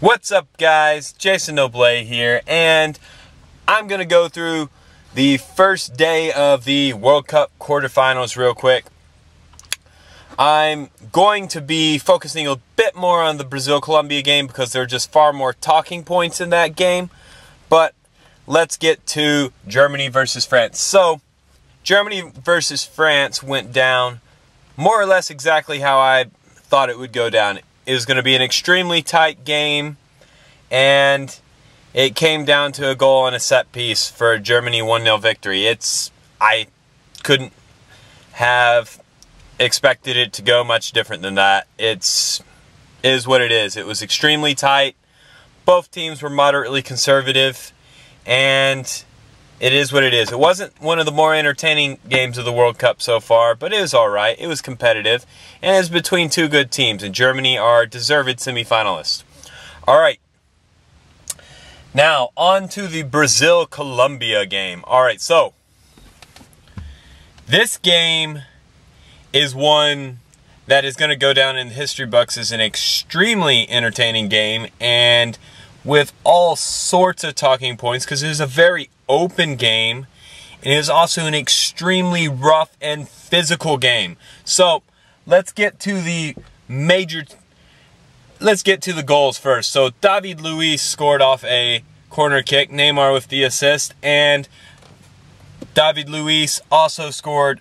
What's up, guys? Jason Noble here, and I'm going to go through the first day of the World Cup quarterfinals real quick. I'm going to be focusing a bit more on the Brazil-Colombia game because there are just far more talking points in that game. But let's get to Germany versus France. So, Germany versus France went down more or less exactly how I thought it would go down. It was going to be an extremely tight game, and it came down to a goal and a set piece for a Germany 1-0 victory. I couldn't have expected it to go much different than that. It is what it is. It was extremely tight. Both teams were moderately conservative, and it is what it is. It wasn't one of the more entertaining games of the World Cup so far, but it was alright. It was competitive, and it was between two good teams, and Germany are deserved semifinalists. Alright, now on to the Brazil-Colombia game. Alright, so this game is one that is going to go down in the history books as an extremely entertaining game, and with all sorts of talking points, because it was a very open game, and it was also an extremely rough and physical game. So let's get to the goals first. So David Luiz scored off a corner kick, Neymar with the assist, and David Luiz also scored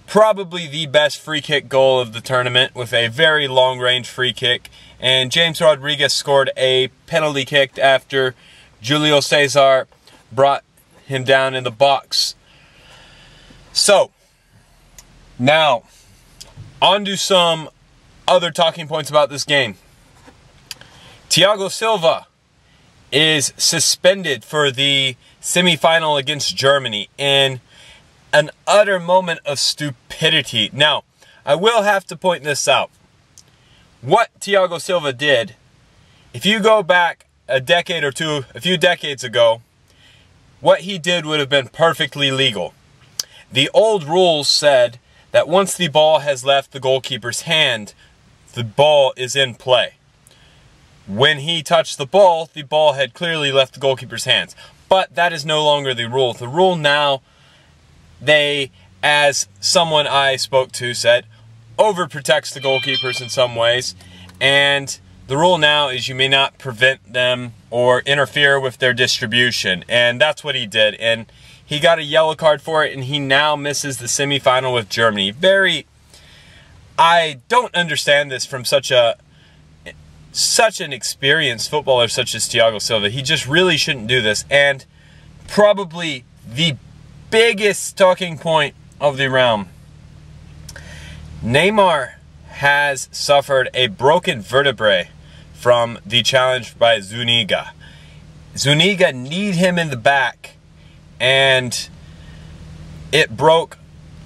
probably the best free kick goal of the tournament with a very long-range free kick. And James Rodriguez scored a penalty kick after Julio Cesar brought him down in the box. So, now, on to some other talking points about this game. Thiago Silva is suspended for the semifinal against Germany in an utter moment of stupidity. Now, I will have to point this out. What Thiago Silva did, if you go back a decade or two, a few decades ago, what he did would have been perfectly legal. The old rules said that once the ball has left the goalkeeper's hand, the ball is in play. When he touched the ball had clearly left the goalkeeper's hands. But that is no longer the rule. The rule now, as someone I spoke to said, overprotects the goalkeepers in some ways, and the rule now is you may not prevent them or interfere with their distribution, and that's what he did, and he got a yellow card for it, and he now misses the semifinal with Germany. I don't understand this from such an experienced footballer such as Thiago Silva. He just really shouldn't do this, and probably the biggest talking point of the realm, Neymar has suffered a broken vertebrae from the challenge by Zuniga. Zuniga kneed him in the back, and it broke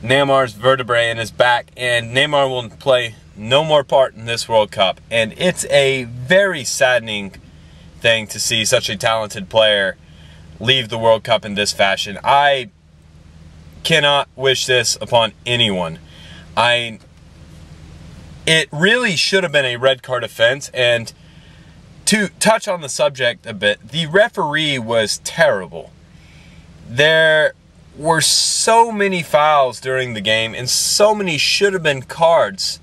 Neymar's vertebrae in his back, and Neymar will play no more part in this World Cup. And it's a very saddening thing to see such a talented player leave the World Cup in this fashion. I cannot wish this upon anyone. It really should have been a red card offense, and to touch on the subject a bit, the referee was terrible. There were so many fouls during the game, and so many should have been cards,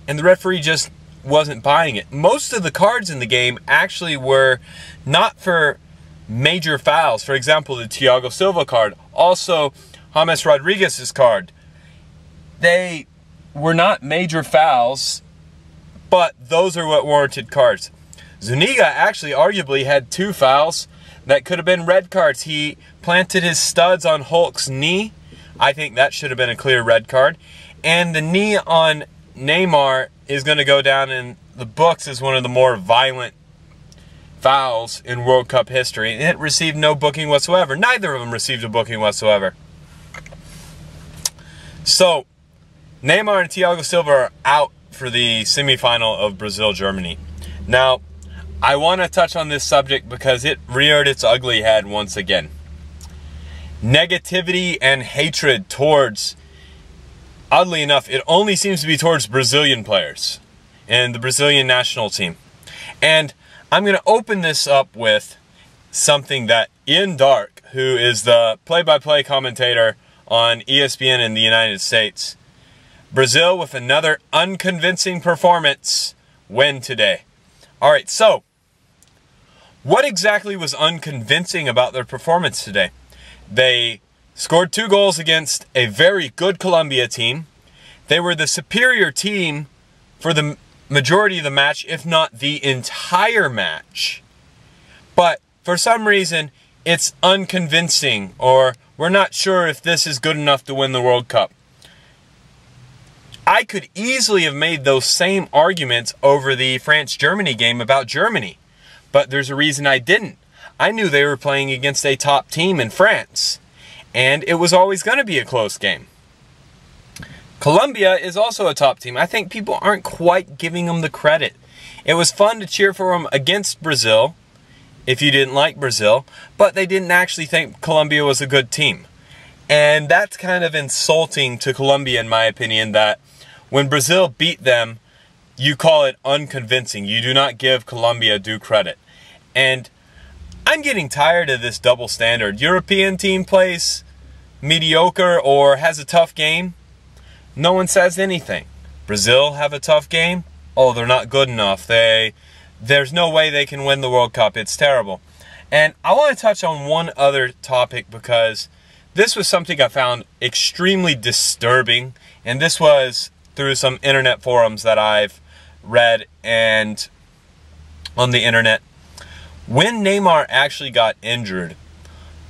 and the referee just wasn't buying it. Most of the cards in the game actually were not for major fouls. For example, the Thiago Silva card, also James Rodriguez's card. They were not major fouls, but those are what warranted cards. Zuniga actually arguably had 2 fouls that could have been red cards. He planted his studs on Hulk's knee. I think that should have been a clear red card. And the knee on Neymar is going to go down in the books as one of the more violent fouls in World Cup history. And it received no booking whatsoever. Neither of them received a booking whatsoever. So, Neymar and Thiago Silva are out for the semifinal of Brazil-Germany. Now, I want to touch on this subject because it reared its ugly head once again. Negativity and hatred towards, oddly enough, it only seems to be towards Brazilian players and the Brazilian national team. And I'm going to open this up with something that Ian Dark, who is the play-by-play commentator on ESPN in the United States, Brazil with another unconvincing performance win today. All right, so what exactly was unconvincing about their performance today? They scored 2 goals against a very good Colombia team. They were the superior team for the majority of the match, if not the entire match. But for some reason, it's unconvincing, or we're not sure if this is good enough to win the World Cup. I could easily have made those same arguments over the France-Germany game about Germany, but there's a reason I didn't. I knew they were playing against a top team in France, and it was always going to be a close game. Colombia is also a top team. I think people aren't quite giving them the credit. It was fun to cheer for them against Brazil, if you didn't like Brazil, but they didn't actually think Colombia was a good team. And that's kind of insulting to Colombia, in my opinion, that when Brazil beat them, you call it unconvincing. You do not give Colombia due credit. And I'm getting tired of this double standard. European team plays mediocre or has a tough game, no one says anything. Brazil have a tough game, oh, they're not good enough. There's no way they can win the World Cup. It's terrible. And I want to touch on one other topic, because this was something I found extremely disturbing, and this was through some internet forums that I've read and on the internet. When Neymar actually got injured,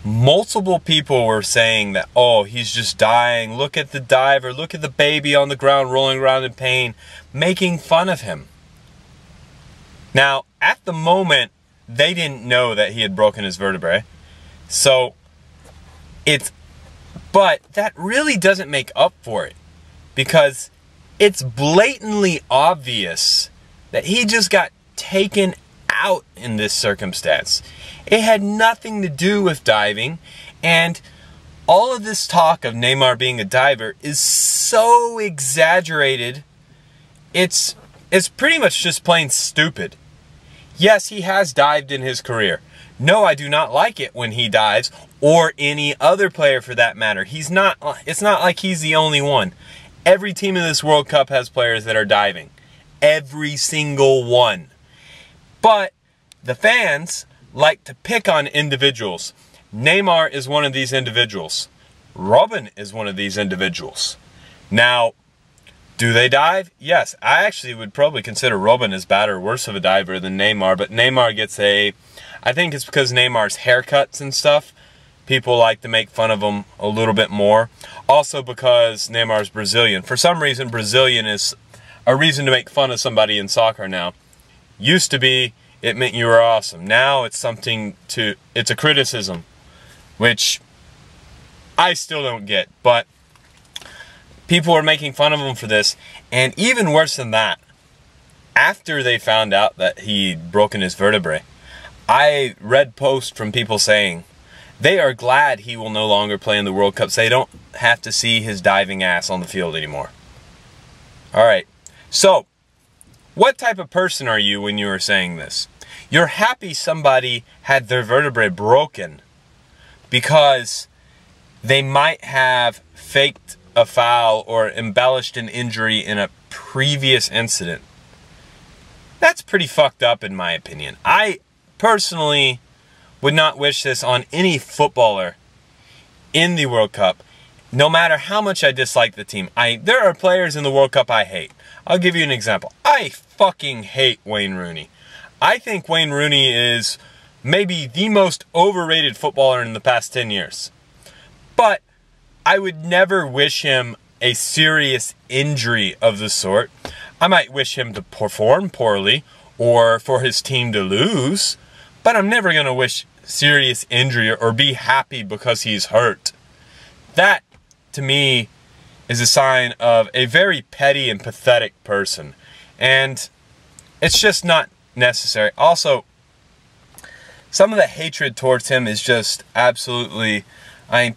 multiple people were saying that, oh, he's just dying. Look at the diver. Look at the baby on the ground rolling around in pain, making fun of him. Now, at the moment, they didn't know that he had broken his vertebrae. But that really doesn't make up for it, because it's blatantly obvious that he just got taken out in this circumstance. It had nothing to do with diving, and all of this talk of Neymar being a diver is so exaggerated, it's pretty much just plain stupid. Yes, he has dived in his career. No, I do not like it when he dives, or any other player for that matter. It's not like he's the only one. Every team in this World Cup has players that are diving. Every single one. But the fans like to pick on individuals. Neymar is one of these individuals. Robin is one of these individuals. Now, do they dive? Yes. I actually would probably consider Robin as bad or worse of a diver than Neymar, but Neymar gets I think it's because Neymar's haircuts and stuff, people like to make fun of him a little bit more. Also because Neymar's Brazilian. For some reason, Brazilian is a reason to make fun of somebody in soccer now. Used to be, it meant you were awesome. Now it's it's a criticism, which I still don't get. But people are making fun of him for this. And even worse than that, after they found out that he'd broken his vertebrae, I read posts from people saying they are glad he will no longer play in the World Cup, so they don't have to see his diving ass on the field anymore. Alright, so what type of person are you when you are saying this? You're happy somebody had their vertebrae broken because they might have faked a foul or embellished an injury in a previous incident. That's pretty fucked up in my opinion. I personally would not wish this on any footballer in the World Cup, no matter how much I dislike the team. There are players in the World Cup I hate. I'll give you an example. I fucking hate Wayne Rooney. I think Wayne Rooney is maybe the most overrated footballer in the past 10 years. But I would never wish him a serious injury of the sort. I might wish him to perform poorly or for his team to lose, but I'm never going to wish serious injury or be happy because he's hurt. That, to me, is a sign of a very petty and pathetic person. And it's just not necessary. Also, some of the hatred towards him is just absolutely...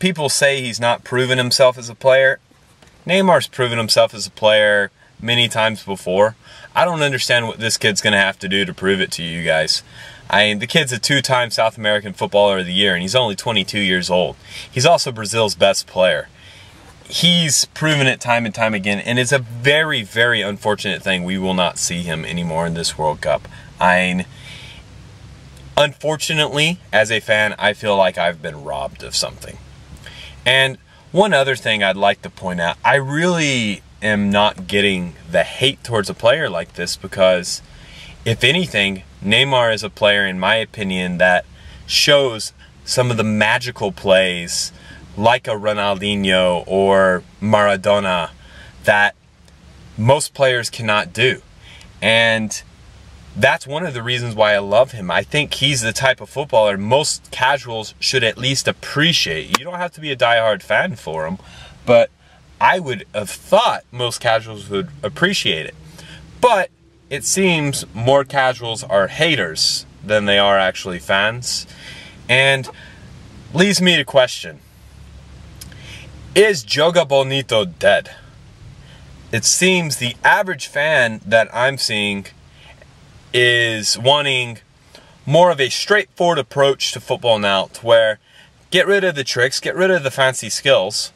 people say he's not proven himself as a player. Neymar's proven himself as a player many times before. I don't understand what this kid's going to have to do to prove it to you guys. I mean, the kid's a 2-time South American Footballer of the Year, and he's only 22 years old. He's also Brazil's best player. He's proven it time and time again, and it's a very, very unfortunate thing we will not see him anymore in this World Cup. I mean, unfortunately, as a fan, I feel like I've been robbed of something. And one other thing I'd like to point out, I really am not getting the hate towards a player like this, because if anything, Neymar is a player, in my opinion, that shows some of the magical plays like a Ronaldinho or Maradona that most players cannot do. And that's one of the reasons why I love him. I think he's the type of footballer most casuals should at least appreciate. You don't have to be a diehard fan for him, but I would have thought most casuals would appreciate it. But it seems more casuals are haters than they are actually fans. And leads me to question, is Joga Bonito dead? It seems the average fan that I'm seeing is wanting more of a straightforward approach to football now, to where get rid of the tricks, get rid of the fancy skills.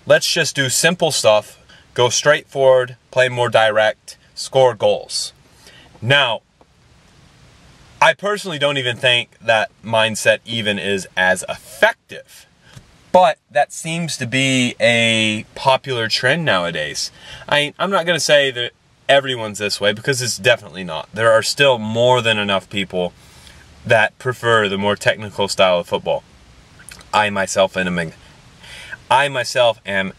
Let's just do simple stuff, go straight forward, play more direct, score goals. Now, I personally don't even think that mindset even is as effective. But that seems to be a popular trend nowadays. I'm not going to say that everyone's this way, because it's definitely not. There are still more than enough people that prefer the more technical style of football. I myself am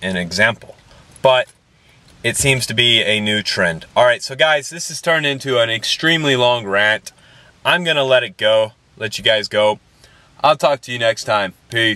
an example. But it seems to be a new trend. Alright, so guys, this has turned into an extremely long rant. I'm going to let you guys go. I'll talk to you next time. Peace.